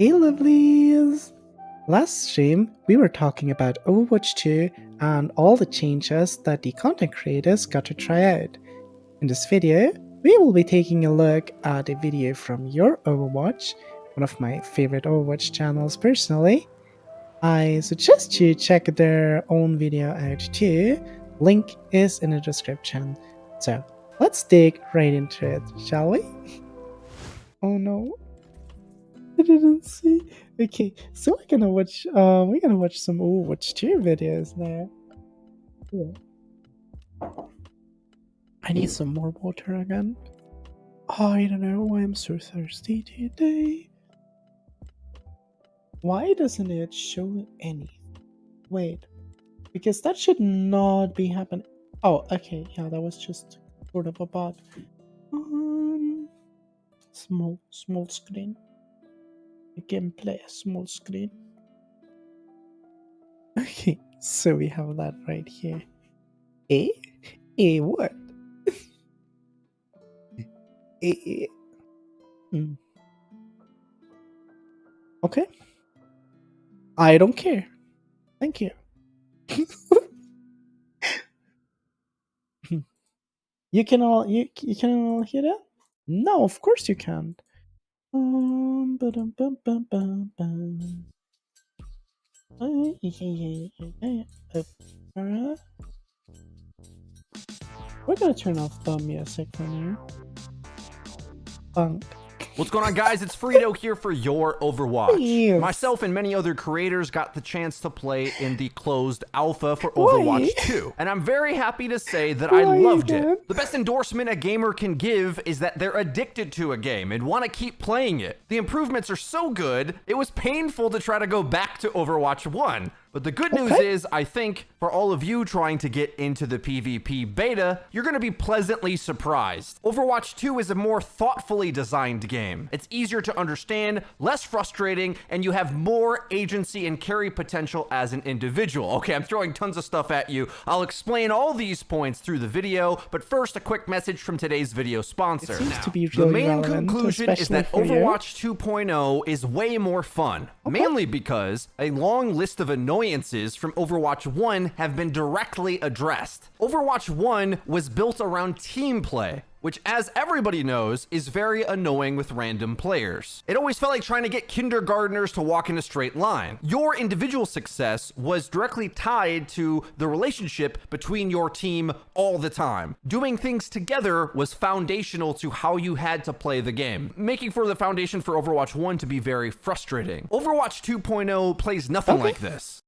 Hey lovelies! Last stream, we were talking about Overwatch 2 and all the changes that the content creators got to try out. In this video, we will be taking a look at a video from Your Overwatch, one of my favorite Overwatch channels personally. I suggest you check their own video out too. Link is in the description. So, let's dig right into it, shall we? Oh no. I didn't see. Okay, so we're gonna watch some Overwatch 2 videos now. Yeah. I need some more water again. Oh, I don't know why I'm so thirsty today. Why doesn't it show any? Wait, because that should not be happening. Oh, okay, yeah, that was just sort of a bot. Small screen. Gameplay, small screen. Okay, so we have that right here. What? Okay. I don't care. Thank you. You can all hear that? No, of course you can't. We're gonna turn off the music from here. Bunk. What's going on, guys? It's Frito here for Your Overwatch. Yes. Myself and many other creators got the chance to play in the closed alpha for Overwatch 2, and I'm very happy to say that I loved it. The best endorsement a gamer can give is that they're addicted to a game and want to keep playing it. The improvements are so good, it was painful to try to go back to Overwatch 1. But the good news is, I think, for all of you trying to get into the PvP beta, you're going to be pleasantly surprised. Overwatch 2 is a more thoughtfully designed game. It's easier to understand, less frustrating, and you have more agency and carry potential as an individual. Okay, I'm throwing tons of stuff at you. I'll explain all these points through the video, but first, a quick message from today's video sponsor. It seems to be The really main relevant, conclusion is that especially for you. Overwatch 2.0 is way more fun, mainly because a long list of annoyances from Overwatch 1 have been directly addressed. Overwatch 1 was built around team play, which, as everybody knows, is very annoying with random players. It always felt like trying to get kindergartners to walk in a straight line. Your individual success was directly tied to the relationship between your team all the time. Doing things together was foundational to how you had to play the game, making for the foundation for Overwatch 1 to be very frustrating. Overwatch 2.0 plays nothing like this.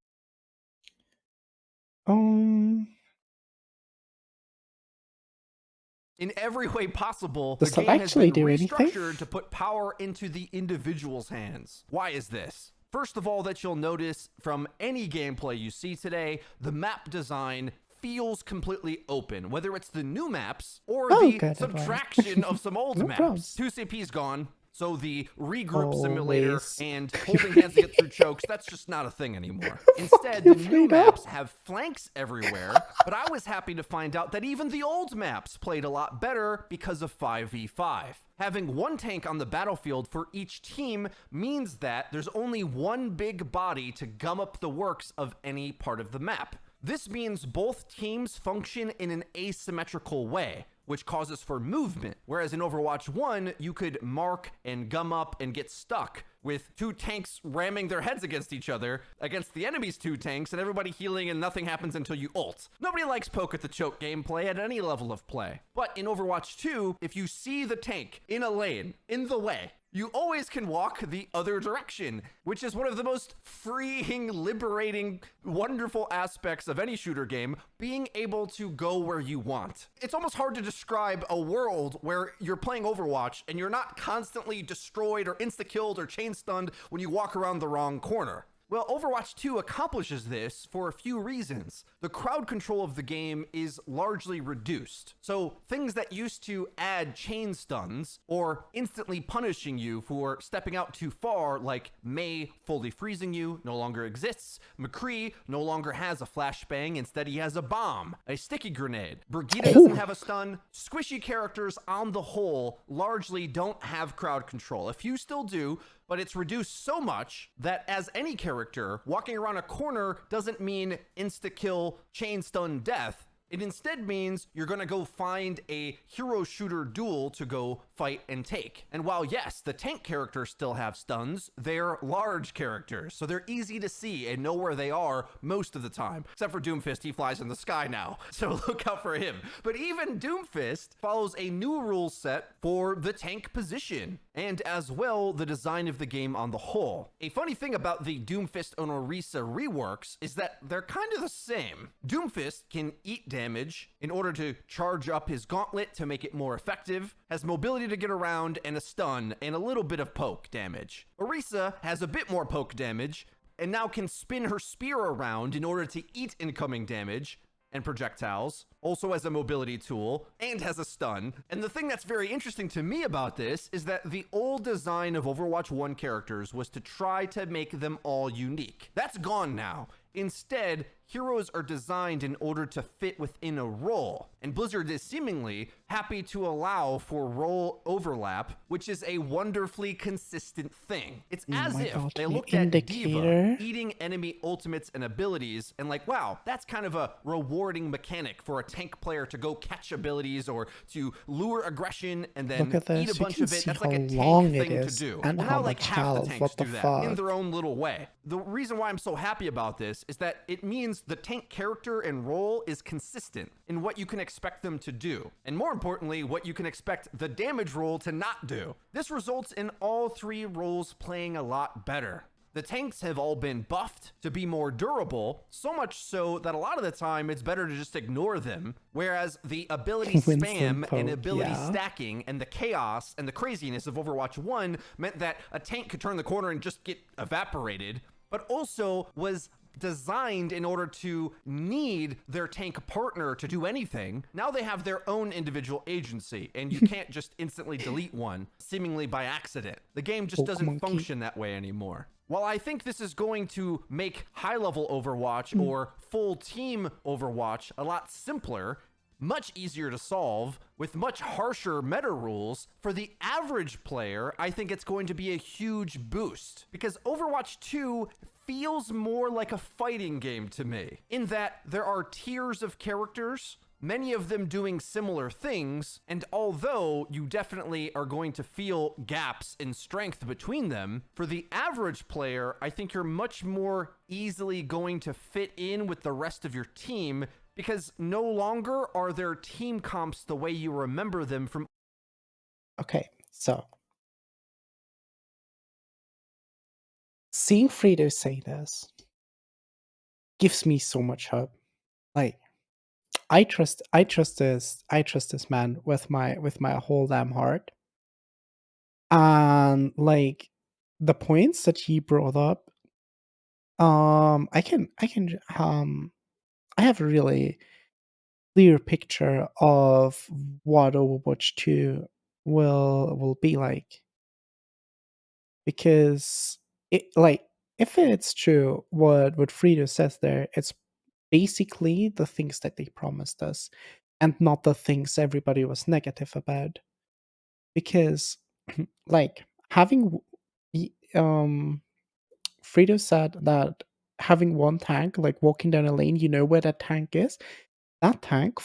In every way possible, the game has been restructured to put power into the individual's hands. Why is this? First of all, that you'll notice from any gameplay you see today, the map design feels completely open, whether it's the new maps or the subtraction of some old maps. 2CP's gone. So the regroup simulator and holding hands to get through chokes, that's just not a thing anymore. Instead, the new maps have flanks everywhere, but I was happy to find out that even the old maps played a lot better because of 5v5. Having one tank on the battlefield for each team means that there's only one big body to gum up the works of any part of the map. This means both teams function in an asymmetrical way, which causes for movement. Whereas in Overwatch 1, you could mark and gum up and get stuck with two tanks ramming their heads against each other, against the enemy's two tanks, and everybody healing and nothing happens until you ult. Nobody likes poke at the choke gameplay at any level of play. But in Overwatch 2, if you see the tank in a lane, in the way, you always can walk the other direction, which is one of the most freeing, liberating, wonderful aspects of any shooter game, being able to go where you want. It's almost hard to describe a world where you're playing Overwatch and you're not constantly destroyed or insta-killed or chain-stunned when you walk around the wrong corner. Well, Overwatch 2 accomplishes this for a few reasons. The crowd control of the game is largely reduced. So things that used to add chain stuns or instantly punishing you for stepping out too far, like Mei fully freezing you, no longer exists. McCree no longer has a flashbang, instead he has a bomb, a sticky grenade. Brigitte doesn't have a stun. Squishy characters on the whole largely don't have crowd control. A few still do, but it's reduced so much that as any character, walking around a corner doesn't mean insta-kill, chain stun death. It instead means you're going to go find a hero shooter duel to go fight and take. And while yes, the tank characters still have stuns, they're large characters, so they're easy to see and know where they are most of the time. Except for Doomfist, he flies in the sky now, so look out for him. But even Doomfist follows a new rule set for the tank position, and as well the design of the game on the whole. A funny thing about the Doomfist and Orisa reworks is that they're kind of the same. Doomfist can eat damage in order to charge up his gauntlet to make it more effective, has mobility to get around, and a stun, and a little bit of poke damage. Orisa has a bit more poke damage, and now can spin her spear around in order to eat incoming damage and projectiles, also has a mobility tool, and has a stun. And the thing that's very interesting to me about this is that the old design of Overwatch 1 characters was to try to make them all unique. That's gone now. Instead, heroes are designed in order to fit within a role, and Blizzard is seemingly happy to allow for role overlap, which is a wonderfully consistent thing. It's as if they looked at D.Va eating enemy ultimates and abilities and like, wow, that's kind of a rewarding mechanic for a tank player to go catch abilities or to lure aggression and then eat a bunch of it. That's like a tank thing to do. And well, how now like much half the health, tanks do that in their own little way. The reason why I'm so happy about this is that it means the tank character and role is consistent in what you can expect them to do, and more importantly, what you can expect the damage role to not do. This results in all three roles playing a lot better. The tanks have all been buffed to be more durable, so much so that a lot of the time it's better to just ignore them, whereas the ability spam and ability stacking and the chaos and the craziness of Overwatch 1 meant that a tank could turn the corner and just get evaporated, but also was designed in order to need their tank partner to do anything. Now they have their own individual agency, and you can't just instantly delete one, seemingly by accident. The game just doesn't function that way anymore. While I think this is going to make high-level Overwatch or full team Overwatch a lot simpler, much easier to solve, with much harsher meta rules, for the average player, I think it's going to be a huge boost. Because Overwatch 2 feels more like a fighting game to me, in that there are tiers of characters, many of them doing similar things, and although you definitely are going to feel gaps in strength between them, for the average player, I think you're much more easily going to fit in with the rest of your team, because no longer are their team comps the way you remember them from. Okay, so seeing Frito say this gives me so much hope. Like, I trust this man with my whole damn heart. And like the points that he brought up, I have a really clear picture of what Overwatch 2 will be like. Because it, like, if it's true what Frito says there, it's basically the things that they promised us and not the things everybody was negative about. Because like having Frito said that having one tank, like walking down a lane, you know where that tank is. That tank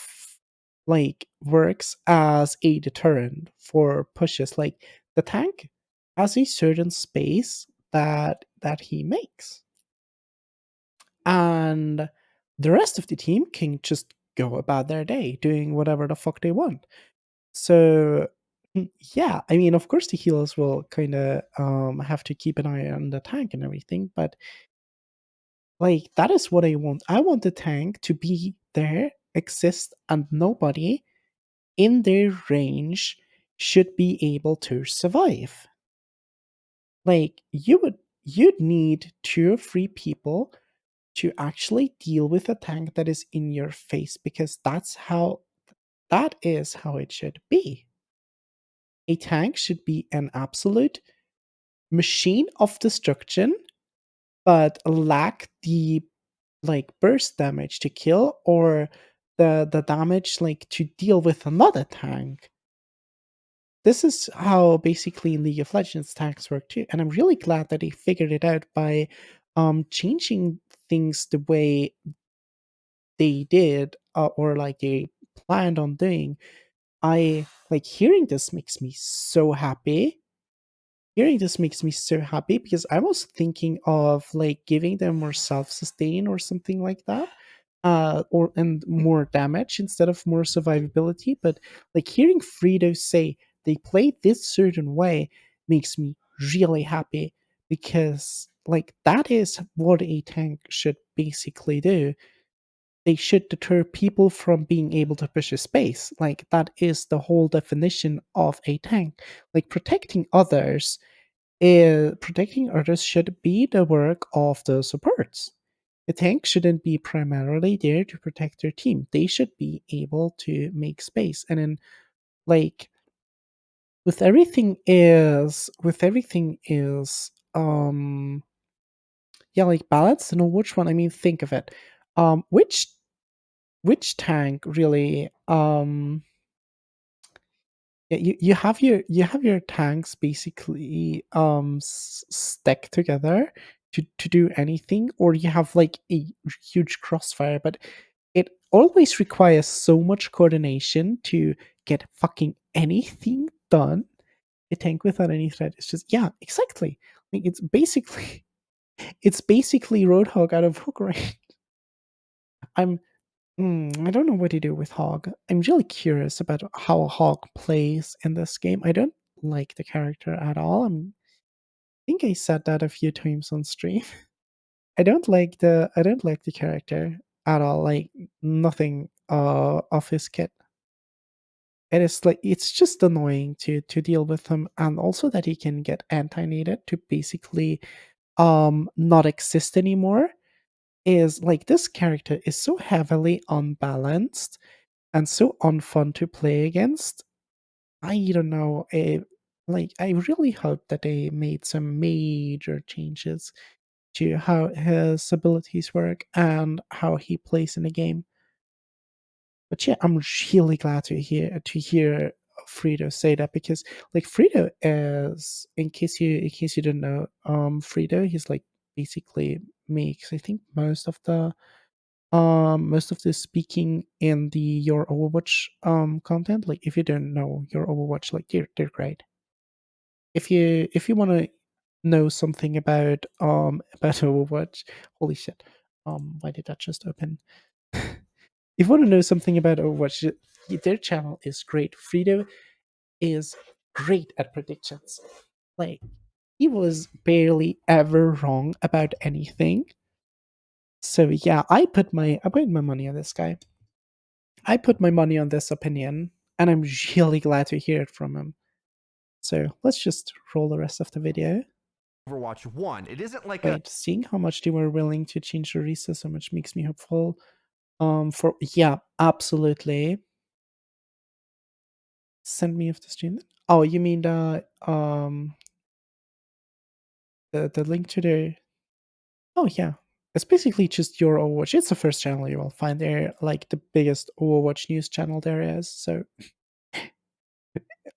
like works as a deterrent for pushes. Like the tank has a certain space that he makes, and the rest of the team can just go about their day doing whatever the fuck they want. So yeah, I mean, of course the healers will kind of have to keep an eye on the tank and everything, but like that is what I want. I want the tank to be there, exist, and nobody in their range should be able to survive. Like you'd need 2 or 3 people to actually deal with a tank that is in your face, because that is how it should be. A tank should be an absolute machine of destruction, but lack the like burst damage to kill, or the damage like to deal with another tank. this is how basically in League of Legends tanks work too. And I'm really glad that they figured it out by changing things the way they did, or like they planned on doing. I like hearing this makes me so happy. Hearing this makes me so happy because I was thinking of like giving them more self-sustain or something like that. Or and more damage instead of more survivability. But like hearing Frito say they played this certain way makes me really happy because like that is what a tank should basically do. They should deter people from being able to push a space. Like that is the whole definition of a tank. Like protecting others should be the work of the supports. The tank shouldn't be primarily there to protect their team. They should be able to make space. And then like with everything is yeah, like balance and which one, I mean think of it. Um which tank really yeah, you have your tanks basically stacked together to do anything, or you have like a huge crossfire, but it always requires so much coordination to get fucking anything done. A tank without any threat is just, yeah, exactly. Like it's basically Roadhog out of Hook Rank. I'm I don't know what to do with Hog. I'm really curious about how Hog plays in this game. I don't like the character at all. I think I said that a few times on stream. I don't like the character at all. Like nothing of his kit. It is like it's just annoying to deal with him, and also that he can get anti-nated to basically not exist anymore. Is like this character is so heavily unbalanced and so unfun to play against. I don't know. Like I really hope that they made some major changes to how his abilities work and how he plays in the game. But yeah, I'm really glad to hear Frito say that because like Frito is, in case you didn't know, Frito, he's like basically makes, I think, most of the speaking in the Your Overwatch content. Like if you don't know Your Overwatch, like they're great. If you want to know something about Overwatch, holy shit. Why did that just open? If you want to know something about Overwatch, their channel is great. Frito is great at predictions. Like he was barely ever wrong about anything. So yeah, I put my money on this guy. I put my money on this opinion, and I'm really glad to hear it from him. So let's just roll the rest of the video. Overwatch 1. It isn't like Wait, seeing how much they were willing to change the reset so much makes me hopeful. For yeah, absolutely. Send me off the stream. Oh, you mean the link to the? Oh yeah, it's basically just your Overwatch. It's the first channel you will find there, like the biggest Overwatch news channel there is. So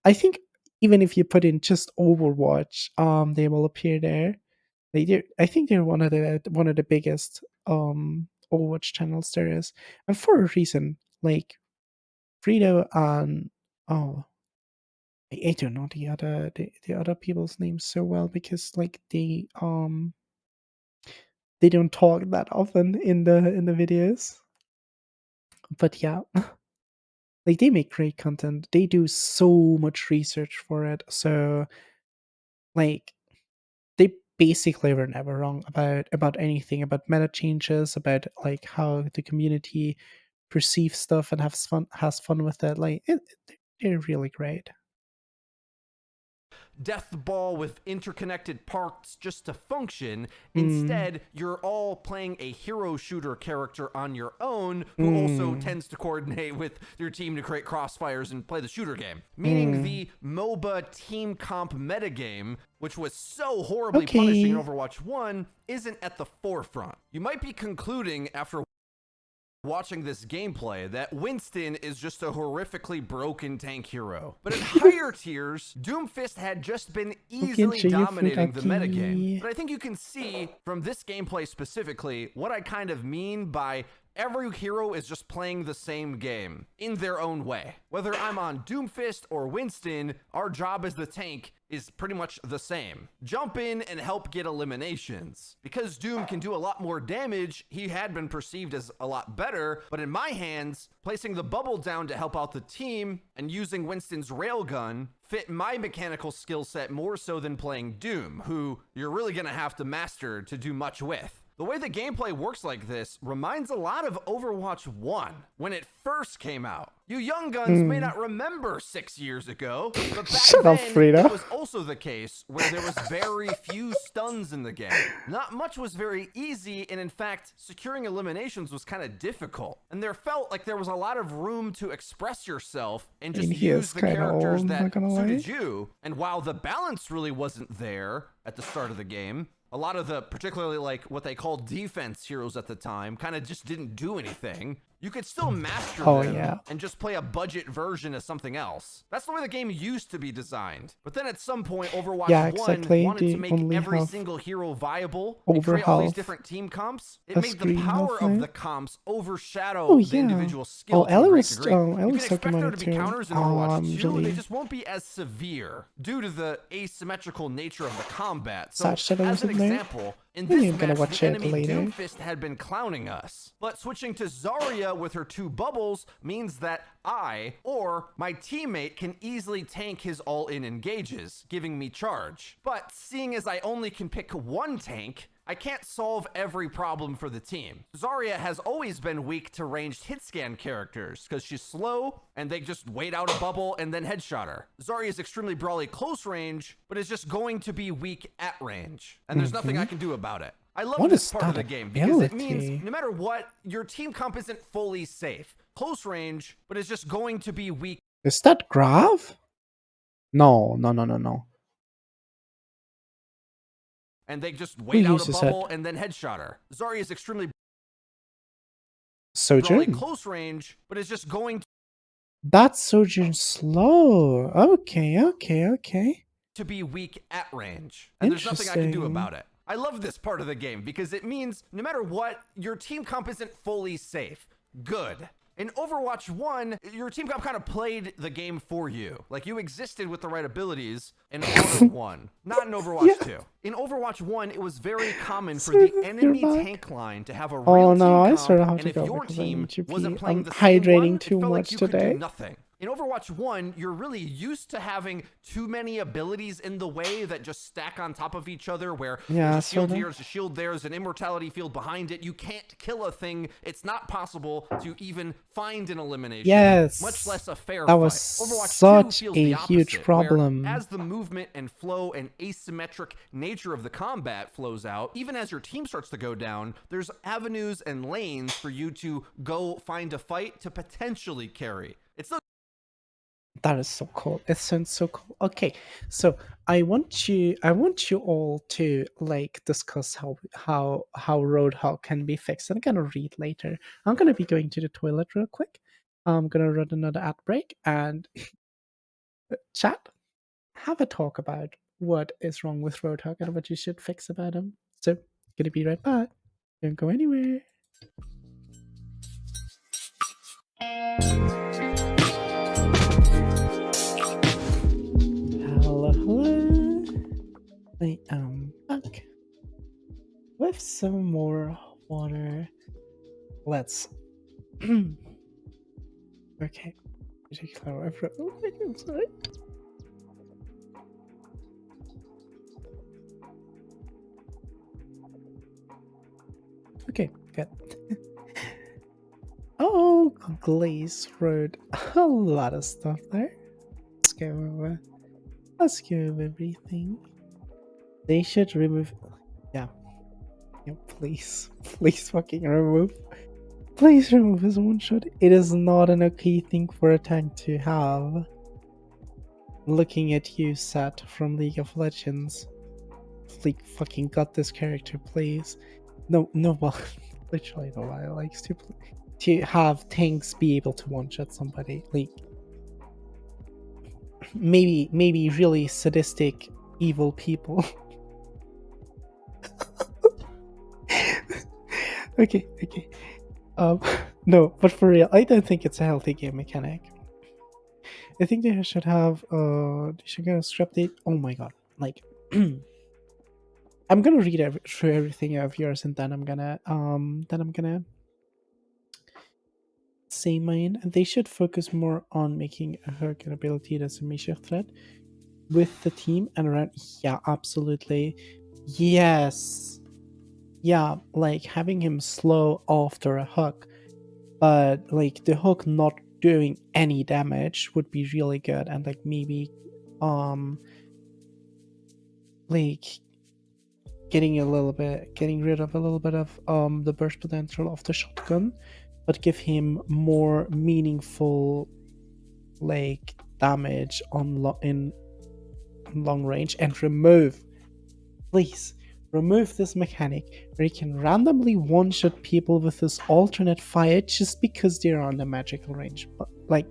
I think even if you put in just Overwatch, they will appear there. I think they're one of the biggest Overwatch channels there is, and for a reason. Like Frito and oh, I don't know the other people's names so well because like they don't talk that often in the videos. But yeah, like they make great content. They do so much research for it. So like they basically were never wrong about anything, about meta changes, about like how the community perceives stuff and has fun with it. Like they're really great. death ball with interconnected parts just to function. Instead, you're all playing a hero shooter character on your own who also tends to coordinate with your team to create crossfires and play the shooter game. Meaning the MOBA team comp metagame, which was so horribly punishing in Overwatch 1, isn't at the forefront. You might be concluding after watching this gameplay that Winston is just a horrifically broken tank hero. But in higher tiers, Doomfist had just been easily dominating the metagame. But I think you can see from this gameplay specifically what I kind of mean by every hero is just playing the same game in their own way. Whether I'm on Doomfist or Winston, our job as the tank is pretty much the same. Jump in and help get eliminations. Because Doom can do a lot more damage, he had been perceived as a lot better, but in my hands, placing the bubble down to help out the team and using Winston's railgun fit my mechanical skill set more so than playing Doom, who you're really gonna have to master to do much with. The way the gameplay works like this reminds a lot of Overwatch 1 when it first came out. You young guns may not remember 6 years ago, but back then it was also the case where there was very few stuns in the game. Not much was very easy, and in fact, securing eliminations was kind of difficult. And there felt like there was a lot of room to express yourself and just use the characters that suited you. And while the balance really wasn't there at the start of the game, a lot of the, particularly like what they called defense heroes at the time, kind of just didn't do anything. You could still master them and just play a budget version of something else. That's the way the game used to be designed. But then at some point, Overwatch 1 wanted to make every single hero viable and create all these different team comps. It made the power of the comps overshadow the individual skill to a great degree. You can expect there to be counters in Overwatch 2, and they just won't be as severe due to the asymmetrical nature of the combat. So, as an example, in this match, the enemy Doomfist had been clowning us. But switching to Zarya with her 2 bubbles means that I, or my teammate, can easily tank his all-in engages, giving me charge. But seeing as I only can pick one tank, I can't solve every problem for the team. Zarya has always been weak to ranged hit scan characters because she's slow and they just wait out a bubble and then headshot her. Zarya is extremely brawly close range, but is just going to be weak at range. And there's nothing I can do about it. I love this part of the game because it means no matter what, your team comp isn't fully safe. Close range, but it's just going to be weak. Is that Grav? No. And they just wait out a bubble and then headshot her. Zarya is extremely Sojourn close range, but it's just going to That's Sojourn slow. Okay. To be weak at range. And there's nothing I can do about it. I love this part of the game because it means no matter what, your team comp isn't fully safe. Good. In Overwatch 1, your team comp kind of played the game for you. Like, you existed with the right abilities in Overwatch 1, not in Overwatch 2. In Overwatch 1, it was very common for the enemy tank line to have a real team comp, and if your team wasn't playing the same one, it felt like you could do nothing. In Overwatch 1, you're really used to having too many abilities in the way that just stack on top of each other, where there's a shield here, there's a shield there, there's an immortality field behind it. You can't kill a thing. It's not possible to even find an elimination, much less a fair fight. Overwatch such a huge problem. As the movement and flow and asymmetric nature of the combat flows out, even as your team starts to go down, there's avenues and lanes for you to go find a fight to potentially carry. It's the That is so cool. It sounds so cool. Okay, so I want you all to like discuss how Roadhog can be fixed. I'm gonna read later. I'm gonna be going to the toilet real quick. I'm gonna run another ad break and chat. Have a talk about what is wrong with Roadhog and what you should fix about him. So, gonna be right back. Don't go anywhere. Hello. I am back with some more water. Let's. Okay. I'm sorry. Okay, good. Oh, Glaze wrote a lot of stuff there. Let's go over everything. They should remove. Yeah, please fucking remove. Please remove his one shot. It is not an okay thing for a tank to have. Looking at you, Sat from League of Legends. Fleek fucking got this character, please. No, well, literally nobody likes to play. to have tanks be able to one-shot somebody. Like, maybe really sadistic, evil people. Okay. No, but for real, I don't think it's a healthy game mechanic. I think they should have they should get a scrap date. Oh my god, like I'm gonna read through everything of yours, and then I'm gonna say mine. And they should focus more on making her ability as a major threat with the team and around. Yeah, absolutely. Yes. Yeah, like having him slow after a hook, but like the hook not doing any damage would be really good. And like maybe like getting rid of a little bit of the burst potential of the shotgun, but give him more meaningful like damage in long range, and please remove this mechanic where he can randomly one-shot people with this alternate fire just because they're on the magical range. But like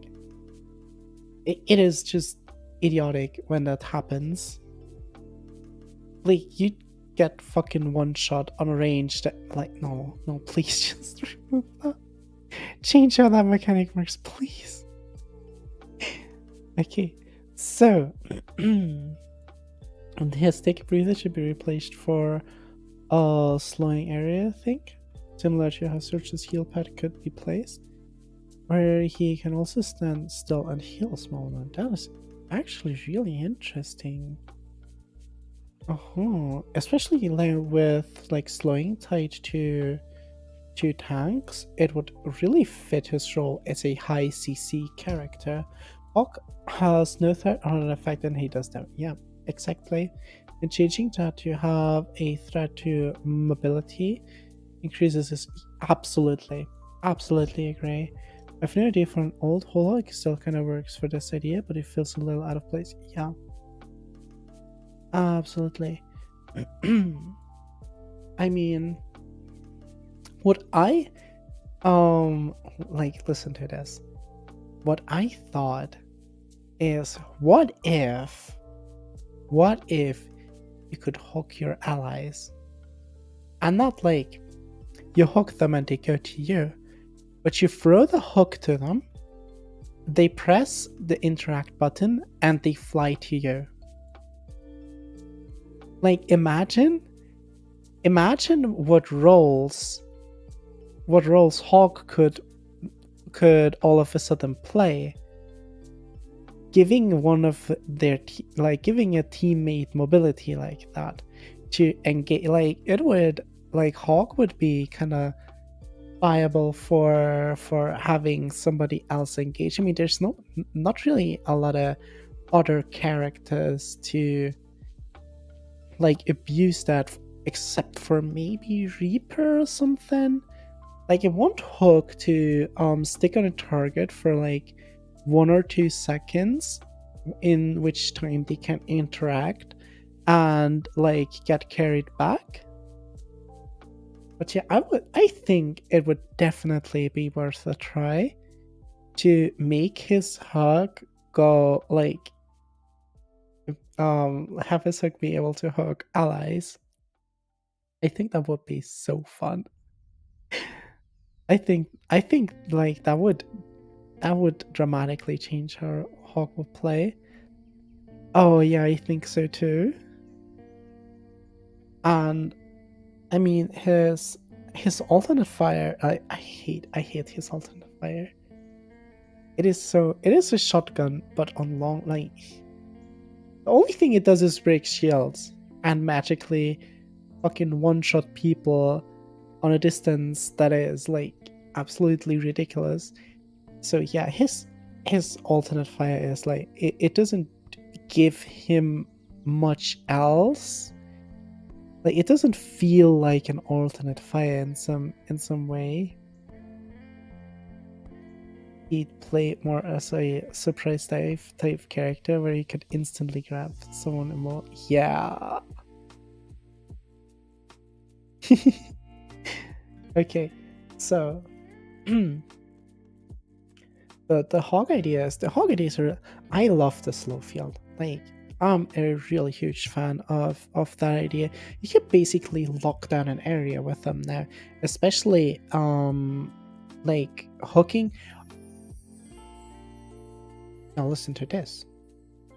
it is just idiotic when that happens. Like, you get fucking one shot on a range that, like, no, please just remove that. Change how that mechanic works, please. Okay, so his take a breather should be replaced for a slowing area, I think, similar to how Search's heal pad could be placed, where he can also stand still and heal a small amount. That is actually really interesting. Especially like with like slowing tied to tanks, it would really fit his role as a high CC character. Hawk has no threat on an effect and he does that. Yeah, exactly. And changing that to have a threat to mobility increases his absolutely agree. I've no idea for an old Holog, still kind of works for this idea, but it feels a little out of place. Yeah. Absolutely. I mean, what I like, listen to this. What I thought is, what if you could hook your allies, and not like you hook them and they go to you, but you throw the hook to them, they press the interact button and they fly to you. Like, imagine what roles Hawk could all of a sudden play, giving one of their giving a teammate mobility like that to engage. Like, it would, like, Hawk would be kind of viable for having somebody else engage. I mean, there's not really a lot of other characters to like abuse that, except for maybe Reaper or something. Like, it won't hook to stick on a target for like 1 or 2 seconds, in which time they can interact and like get carried back. But yeah, I think it would definitely be worth a try to make his hook go like have his hook be able to hook allies. I think that would be so fun. I think like that would dramatically change how Hawk would play. Oh yeah, I think so too. And I mean, his alternate fire, I hate his alternate fire. It is a shotgun, but on long, like, the only thing it does is break shields and magically fucking one-shot people on a distance that is like absolutely ridiculous. So yeah, his alternate fire is like, it doesn't give him much else. Like, it doesn't feel like an alternate fire in some way. He'd play more as a surprise type character where he could instantly grab someone more. Yeah. Okay, so the hog ideas are, I love the slow field. Like, I'm a really huge fan of that idea. You can basically lock down an area with them now, especially like hooking. Now listen to this.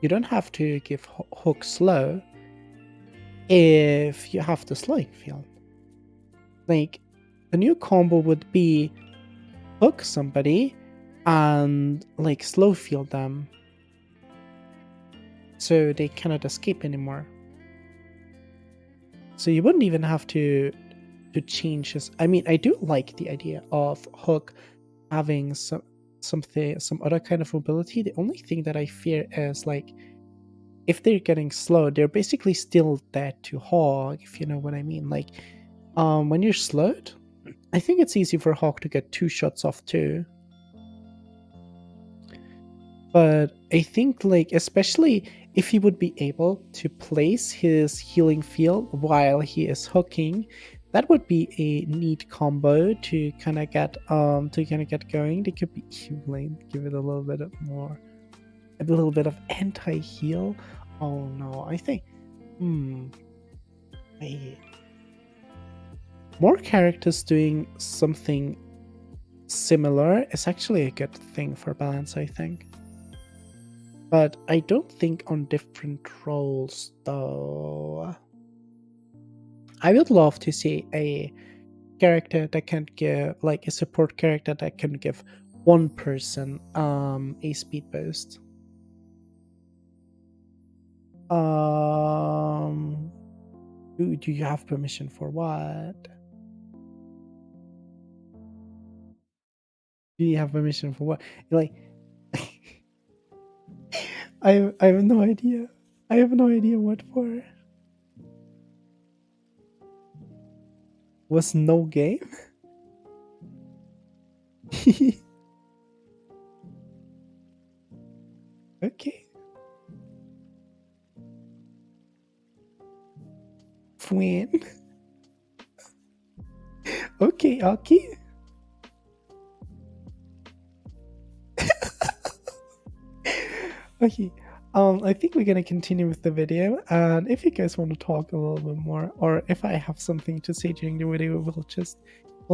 You don't have to give hook slow if you have the slowing field. Like, a new combo would be hook somebody and like slow field them so they cannot escape anymore. So you wouldn't even have to change his. I mean, I do like the idea of hook having some other kind of mobility. The only thing that I fear is, like, if they're getting slow, they're basically still dead to hog, if you know what I mean. Like, when you're slowed, I think it's easy for hog to get 2 shots off too. But I think, like, especially if he would be able to place his healing field while he is hooking, that would be a neat combo to kind of get going. They could be healing, give it a little bit of anti-heal. Oh no, I think more characters doing something similar is actually a good thing for balance, I think. But I don't think on different roles, though. I would love to see a character that can give, like, a support character that can give one person a speed boost. Do you have permission for what? Do you have permission for what? Like, I have no idea. I have no idea what for. Was no game? Okay. When? Okay, Aki. Okay, I think we're gonna continue with the video, and if you guys want to talk a little bit more, or if I have something to say during the video, we'll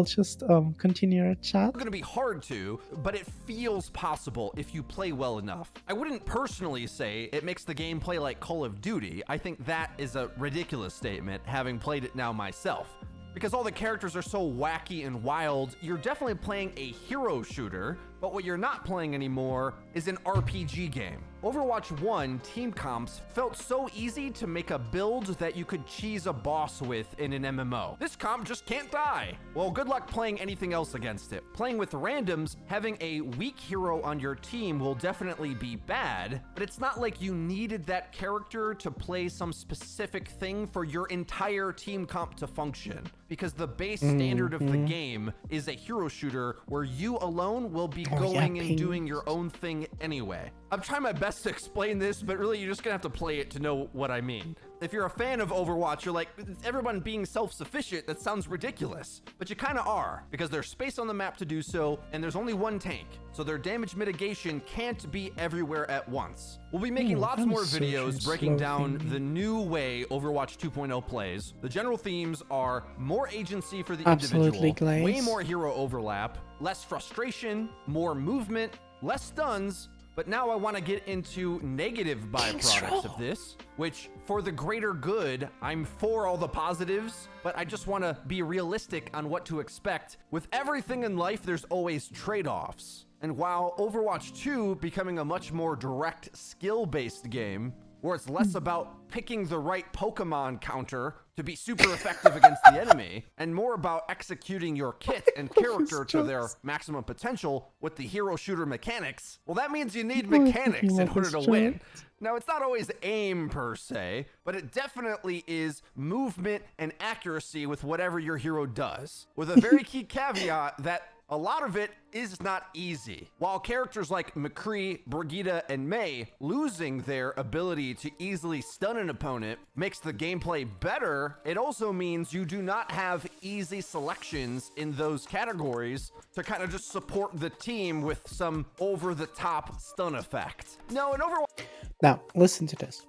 just continue our chat. It's gonna be hard to, but it feels possible if you play well enough. I wouldn't personally say it makes the game play like Call of Duty. I think that is a ridiculous statement, having played it now myself. Because all the characters are so wacky and wild, you're definitely playing a hero shooter, but what you're not playing anymore is an RPG game. Overwatch 1 team comps felt so easy to make a build that you could cheese a boss with in an MMO. This comp just can't die. Well, good luck playing anything else against it. Playing with randoms, having a weak hero on your team will definitely be bad, but it's not like you needed that character to play some specific thing for your entire team comp to function. Because the base standard of the game is a hero shooter where you alone will be going and doing your own thing anyway. I'm trying my best to explain this, but really you're just gonna have to play it to know what I mean. If you're a fan of Overwatch, you're like, everyone being self-sufficient, that sounds ridiculous. But you kind of are, because there's space on the map to do so, and there's only one tank, so their damage mitigation can't be everywhere at once. We'll be making lots more videos breaking down the new way Overwatch 2.0 plays. The general themes are more agency for the individual, way more hero overlap, less frustration, more movement, less stuns. But now I want to get into negative byproducts of this, which for the greater good, I'm for all the positives, but I just want to be realistic on what to expect. With everything in life, there's always trade-offs. And while Overwatch 2 becoming a much more direct skill-based game, where it's less about picking the right Pokemon counter to be super effective against the enemy, and more about executing your kit and character to their maximum potential with the hero shooter mechanics, well, that means you need mechanics in order to win. Now, it's not always aim per se, but it definitely is movement and accuracy with whatever your hero does, with a very key caveat that a lot of it is not easy. While characters like McCree, Brigitte, and Mei losing their ability to easily stun an opponent makes the gameplay better, it also means you do not have easy selections in those categories to kind of just support the team with some over-the-top stun effect. No, in Overwatch... Now, listen to this.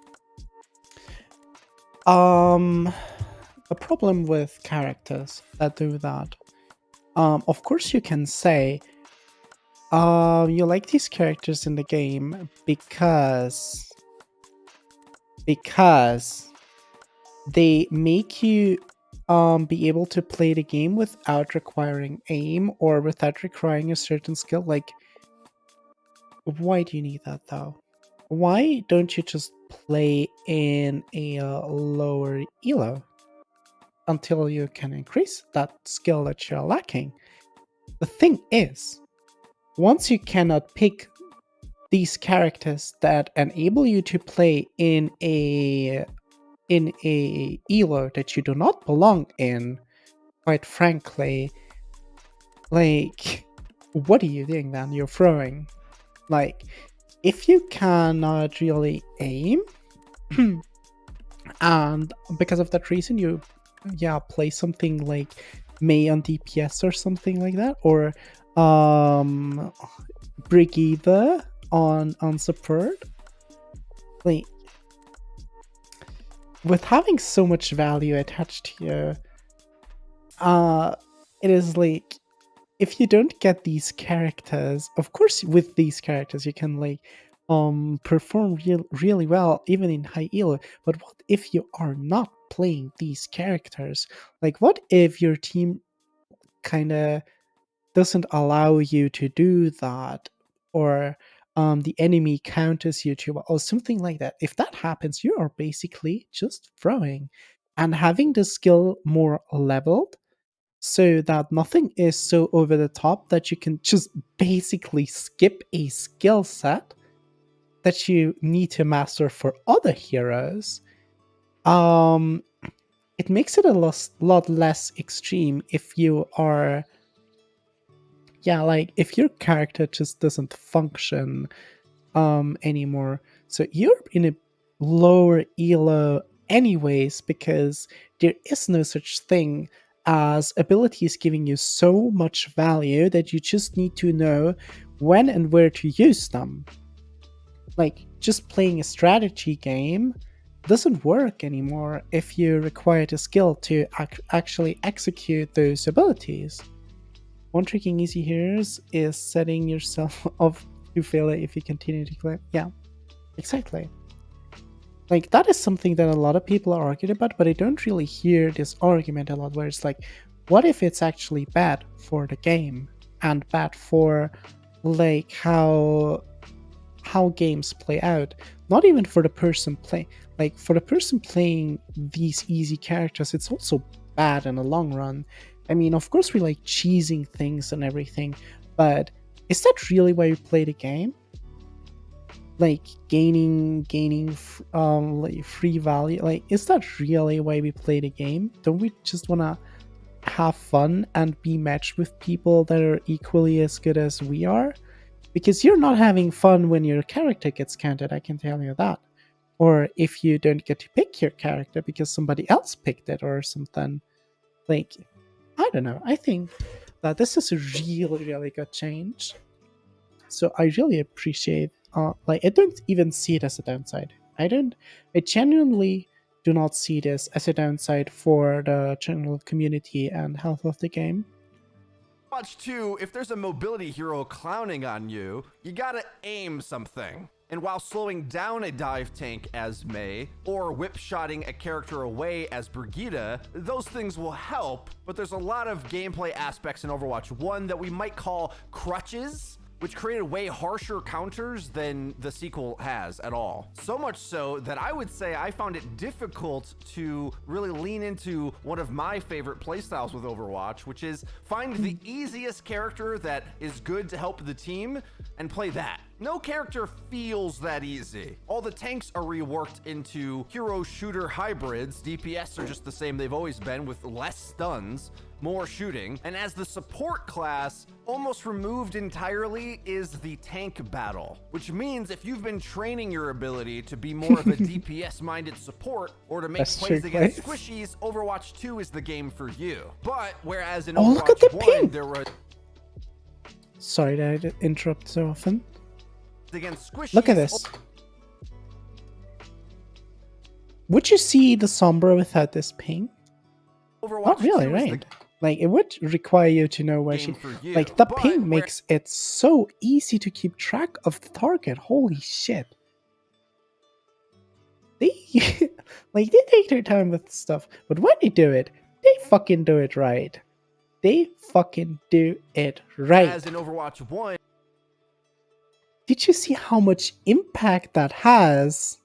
The problem with characters that do that, of course you can say, you like these characters in the game because they make you be able to play the game without requiring aim or without requiring a certain skill. Like, why do you need that though? Why don't you just play in a lower elo until you can increase that skill that you're lacking? The thing is, once you cannot pick these characters that enable you to play in a elo that you do not belong in, quite frankly, like, what are you doing then? You're throwing. Like, if you cannot really aim, and because of that reason you play something like Mei on DPS or something like that, or Brigitte on support, like, with having so much value attached to you, it is like, if you don't get these characters, of course with these characters you can like perform really well even in high elo, but what if you are not playing these characters? Like, what if your team kind of doesn't allow you to do that, or the enemy counters you too well, or something like that? If that happens, you are basically just throwing, and having the skill more leveled so that nothing is so over the top that you can just basically skip a skill set that you need to master for other heroes. It makes it a lot less extreme if you are, like, if your character just doesn't function anymore. So you're in a lower elo anyways, because there is no such thing as abilities giving you so much value that you just need to know when and where to use them. Like, just playing a strategy game doesn't work anymore if you require the skill to actually execute those abilities. One tricky and easy here is setting yourself up to fail if you continue to claim. Yeah, exactly. Like, that is something that a lot of people are arguing about, but I don't really hear this argument a lot, where it's like, what if it's actually bad for the game and bad for like how games play out? Not even for the person playing. Like, for the person playing these easy characters, it's also bad in the long run. I mean, of course we like cheesing things and everything, but is that really why you play the game? Like, gaining like free value, like, is that really why we play the game? Don't we just want to have fun and be matched with people that are equally as good as we are? Because you're not having fun when your character gets counted, I can tell you that. Or if you don't get to pick your character because somebody else picked it or something. Like, I don't know. I think that this is a really, really good change. So I really appreciate, like, I don't even see it as a downside. I genuinely do not see this as a downside for the general community and health of the game. Overwatch 2, if there's a mobility hero clowning on you, you gotta aim something. And while slowing down a dive tank as Mei, or whip-shotting a character away as Brigitte, those things will help, but there's a lot of gameplay aspects in Overwatch 1 that we might call crutches, which created way harsher counters than the sequel has at all. So much so that I would say I found it difficult to really lean into one of my favorite playstyles with Overwatch, which is find the easiest character that is good to help the team and play that. No character feels that easy. All the tanks are reworked into hero shooter hybrids. DPS are just the same they've always been, with less stuns, more shooting. And as the support class, almost removed entirely is the tank battle, which means if you've been training your ability to be more of a DPS minded support or to make plays against squishies, Overwatch 2 is the game for you. But whereas in Overwatch 1 there was... Sorry that I interrupt so often. Against squishies, look at this. Would you see the Sombra without this ping? Overwatch Not really, right? Like, it would require you to know where she... Like, the ping makes it so easy to keep track of the target. Holy shit. They... like, they take their time with stuff. But when they do it, they fucking do it right. They fucking do it right. As in Overwatch 1... Did you see how much impact that has?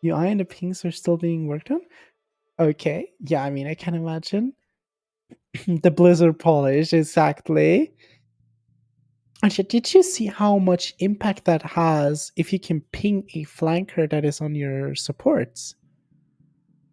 UI and the pings are still being worked on? Okay, yeah, I mean, I can imagine. The Blizzard polish, exactly. Actually, did you see how much impact that has if you can ping a flanker that is on your supports?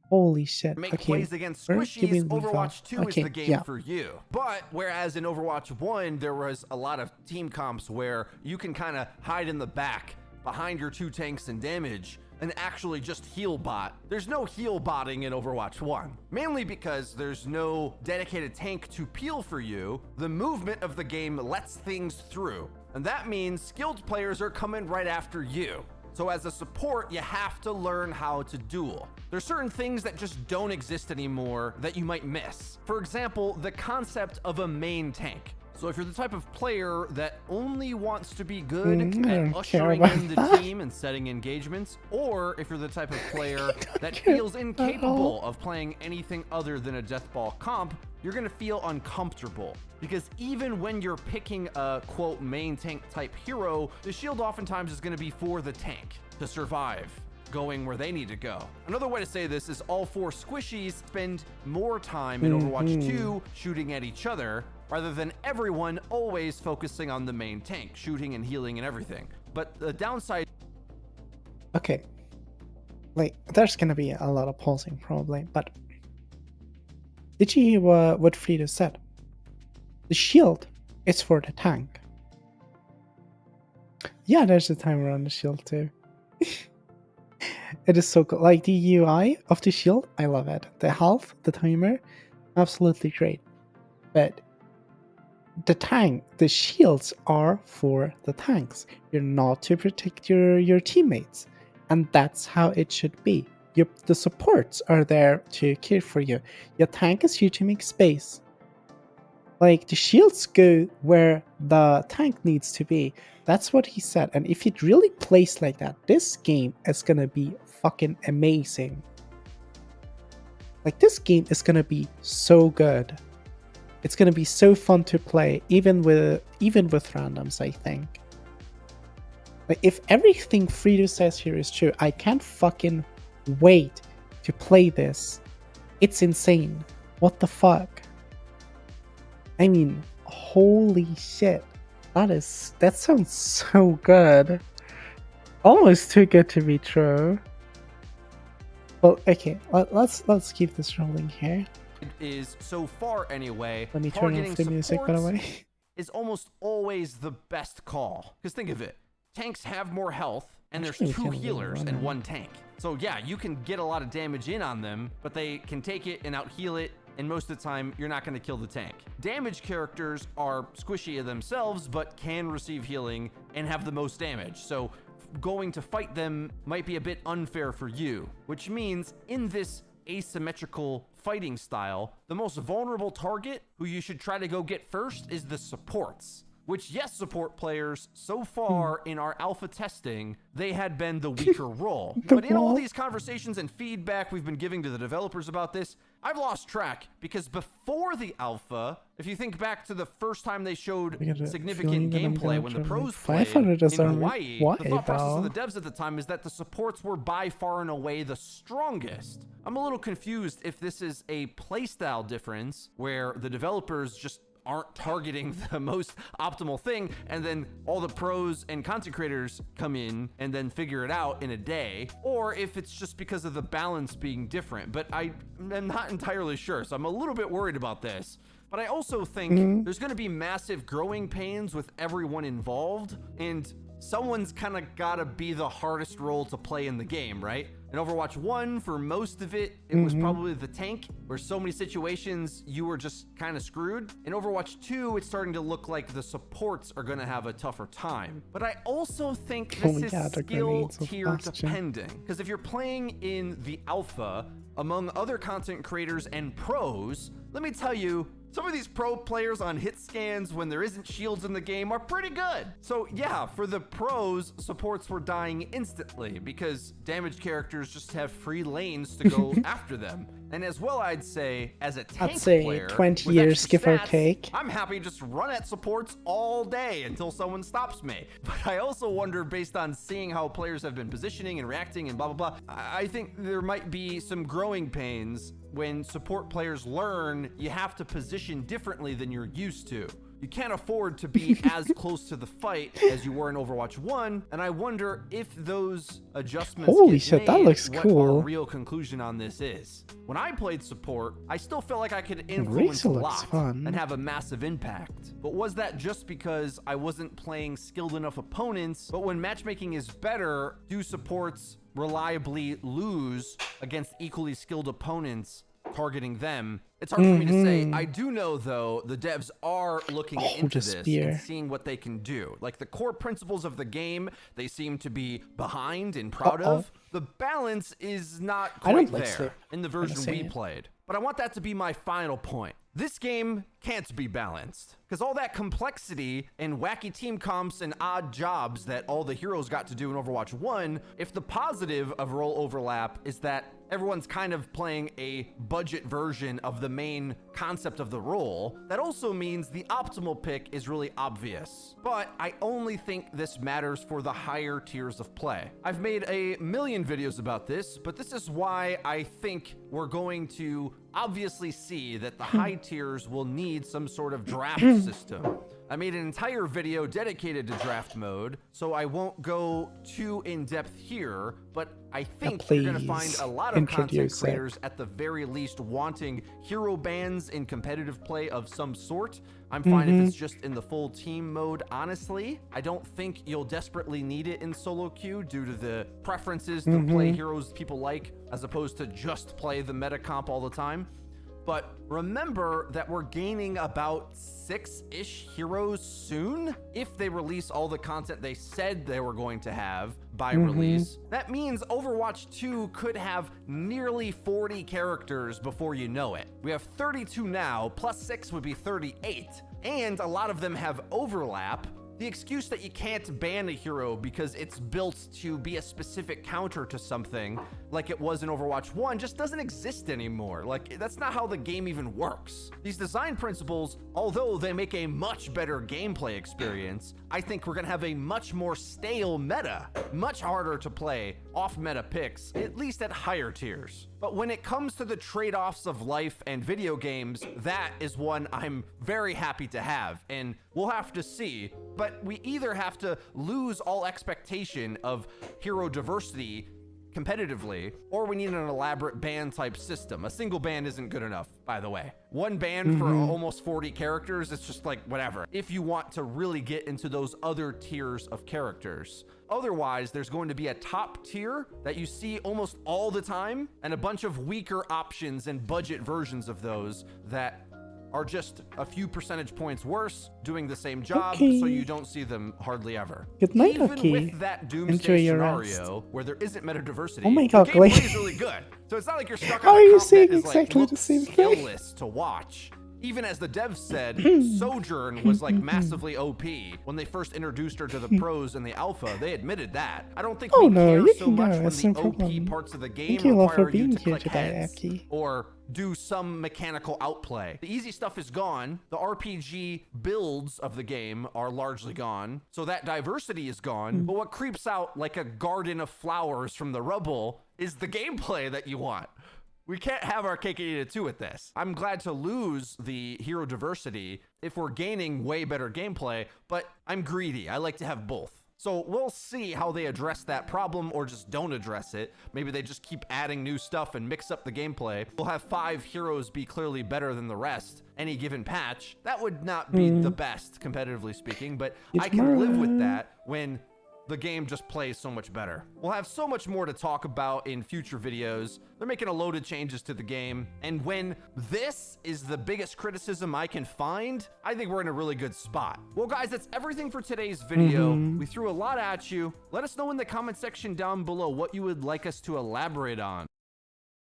Holy shit. Make plays against squishies, Overwatch 2 is the game yeah. for you. But whereas in Overwatch 1, there was a lot of team comps where you can kind of hide in the back behind your 2 tanks and damage and actually just heal bot. There's no heal botting in Overwatch 1, mainly because there's no dedicated tank to peel for you. The movement of the game lets things through, and that means skilled players are coming right after you. So as a support, you have to learn how to duel. There's certain things that just don't exist anymore that you might miss. For example, the concept of a main tank. So if you're the type of player that only wants to be good at ushering in the team and setting engagements, or if you're the type of player that feels incapable of playing anything other than a deathball comp, you're gonna feel uncomfortable. Because even when you're picking a quote main tank type hero, the shield oftentimes is gonna be for the tank to survive, going where they need to go. Another way to say this is all 4 squishies spend more time in Overwatch 2 shooting at each other, rather than everyone always focusing on the main tank, shooting and healing and everything. But the downside... Okay. Like, there's gonna be a lot of pausing probably, but... Did you hear what Frida said? The shield is for the tank. Yeah, there's a timer on the shield too. It is so cool. Like, the UI of the shield, I love it. The health, the timer, absolutely great. But the tank, the shields are for the tanks. You're not to protect your teammates. And that's how it should be. The supports are there to care for you. Your tank is here to make space. Like, the shields go where the tank needs to be. That's what he said. And if it really plays like that, this game is gonna be fucking amazing. Like, this game is gonna be so good. It's gonna be so fun to play, even with randoms, I think. Like, if everything Frida says here is true, I can't fucking wait to play this. It's insane. What the fuck? I mean, holy shit. That sounds so good. Almost too good to be true. Well, okay, let's keep this rolling here. Is so far anyway. Let me turn off the music, by the way. Is almost always the best call. Because think of it, tanks have more health, and there's 2 healers and 1 tank. So yeah, you can get a lot of damage in on them, but they can take it and out heal it, and most of the time you're not going to kill the tank. Damage characters are squishy themselves, but can receive healing and have the most damage. So going to fight them might be a bit unfair for you, which means in this asymmetrical fighting style, the most vulnerable target who you should try to go get first is the supports. Which, yes, support players, so far in our alpha testing, they had been the weaker role. But in all these conversations and feedback we've been giving to the developers about this, I've lost track, because before the alpha, if you think back to the first time they showed significant gameplay when the pros played in Hawaii, the thought process of the devs at the time is that the supports were by far and away the strongest. I'm a little confused if this is a playstyle difference where the developers just aren't targeting the most optimal thing, and then all the pros and content creators come in and then figure it out in a day, or if it's just because of the balance being different. But I am not entirely sure, so I'm a little bit worried about this. But I also think there's going to be massive growing pains with everyone involved, and someone's kind of got to be the hardest role to play in the game, right? In Overwatch 1, for most of it, it was probably the tank, where so many situations you were just kind of screwed. In Overwatch 2, it's starting to look like the supports are going to have a tougher time. But I also think this is skill tier dependent, because if you're playing in the alpha among other content creators and pros, let me tell you, some of these pro players on hit scans when there isn't shields in the game are pretty good. So yeah, for the pros, supports were dying instantly because damaged characters just have free lanes to go after them. And as well, I'd say, as a tank player, 20 years give or take, I'm happy to just run at supports all day until someone stops me. But I also wonder, based on seeing how players have been positioning and reacting and blah, blah, blah, I think there might be some growing pains when support players learn you have to position differently than you're used to. You can't afford to be as close to the fight as you were in Overwatch 1, and I wonder if those adjustments that looks what cool. our real conclusion on this is. When I played support, I still felt like I could influence a lot and have a massive impact. But was that just because I wasn't playing skilled enough opponents? But when matchmaking is better, do supports reliably lose against equally skilled opponents targeting them? It's hard for me to say. I do know, though, the devs are looking into this and seeing what they can do. Like, the core principles of the game, they seem to be behind and proud of. The balance is not quite there in the version we played. But I want that to be my final point. This game can't be balanced, because all that complexity and wacky team comps and odd jobs that all the heroes got to do in Overwatch 1, if the positive of role overlap is that everyone's kind of playing a budget version of the main concept of the role, that also means the optimal pick is really obvious. But I only think this matters for the higher tiers of play. I've made a million videos about this, but this is why I think we're going to obviously see that the high tiers will need some sort of draft system. I made an entire video dedicated to draft mode, so I won't go too in-depth here, but I think you're going to find a lot of content creators at the very least wanting hero bans in competitive play of some sort. I'm fine if it's just in the full team mode, honestly. I don't think you'll desperately need it in solo queue due to the preferences to play heroes people like, as opposed to just play the meta comp all the time. But remember that we're gaining about 6-ish heroes soon if they release all the content they said they were going to have by release. That means Overwatch 2 could have nearly 40 characters before you know it. We have 32 now, plus 6 would be 38. And a lot of them have overlap. The excuse that you can't ban a hero because it's built to be a specific counter to something like it was in Overwatch 1 just doesn't exist anymore. Like, that's not how the game even works. These design principles, although they make a much better gameplay experience, I think we're gonna have a much more stale meta, much harder to play off-meta picks, at least at higher tiers. But when it comes to the trade-offs of life and video games, that is one I'm very happy to have, and we'll have to see. But we either have to lose all expectation of hero diversity competitively, or we need an elaborate ban type system. A single ban isn't good enough, by the way. One ban for almost 40 characters, it's just like whatever, if you want to really get into those other tiers of characters. Otherwise, there's going to be a top tier that you see almost all the time, and a bunch of weaker options and budget versions of those that are just a few percentage points worse, doing the same job, so you don't see them hardly ever. Good night, Even with that doomsday scenario where there isn't meta diversity, oh my God, the gameplay is really good. So it's not like you're stuck How on are a you comp saying that is exactly like the same thing? skillless to watch. Even as the devs said, Sojourn was like massively OP when they first introduced her to the pros and the alpha. They admitted that. I don't think we care so much when the OP parts of the game require you to click heads or do some mechanical outplay. The easy stuff is gone. The RPG builds of the game are largely gone. So that diversity is gone. But what creeps out like a garden of flowers from the rubble is the gameplay that you want. We can't have our cake and eat it too with this. I'm glad to lose the hero diversity if we're gaining way better gameplay, but I'm greedy. I like to have both. So we'll see how they address that problem or just don't address it. Maybe they just keep adding new stuff and mix up the gameplay. We'll have 5 heroes be clearly better than the rest any given patch. That would not be the best, competitively speaking, but I can live with that when the game just plays so much better. We'll have so much more to talk about in future videos. They're making a load of changes to the game, and when this is the biggest criticism I can find, I think we're in a really good spot. Well, guys, that's everything for today's video. We threw a lot at you. Let us know in the comment section down below what you would like us to elaborate on.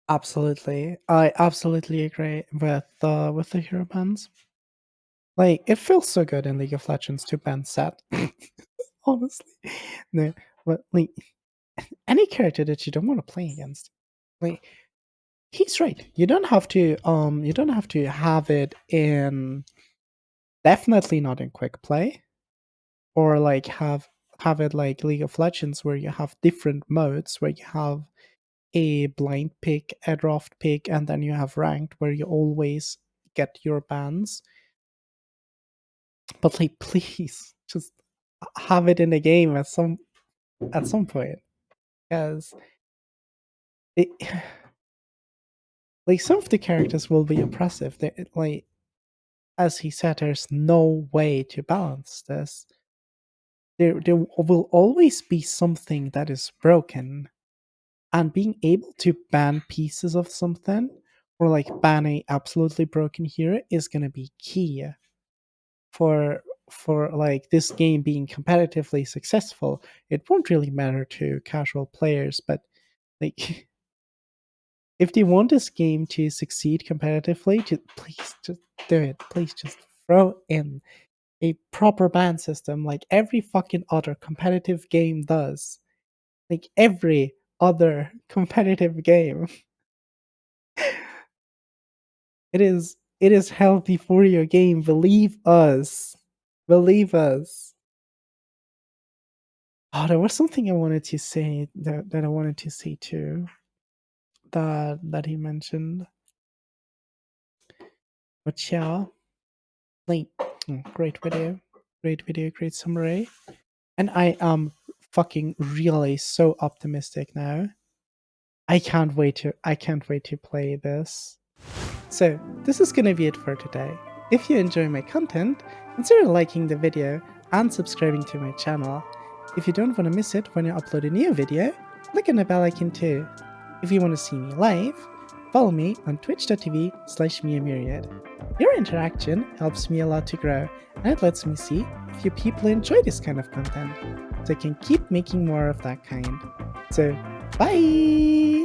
Absolutely. I absolutely agree with the hero bans. Like, it feels so good in League of Legends to ban Set. Honestly. No, but like any character that you don't want to play against. Like, he's right. You don't have to have it in, definitely not in quick play, or like have it like League of Legends where you have different modes, where you have a blind pick, a draft pick, and then you have ranked where you always get your bans. But like, please just have it in the game at some point, because it, like, some of the characters will be impressive. Like, as he said, there's no way to balance this. There will always be something that is broken, and being able to ban pieces of something, or like ban a absolutely broken hero, is gonna be key for like this game being competitively successful. It won't really matter to casual players, but like, if they want this game to succeed competitively, please just do it. Please just throw in a proper ban system like every fucking other competitive game does. Like every other competitive game. It is healthy for your game. Believe us. Believe us. Oh, there was something I wanted to say that I wanted to say too. That he mentioned. But yeah. Like, great video, great summary. And I am fucking really so optimistic now. I can't wait to play this. So this is gonna be it for today. If you enjoy my content, consider liking the video and subscribing to my channel. If you don't want to miss it when I upload a new video, click on the bell icon too. If you want to see me live, follow me on twitch.tv/miamyriad. Your interaction helps me a lot to grow, and it lets me see if you people enjoy this kind of content, so I can keep making more of that kind. So, bye!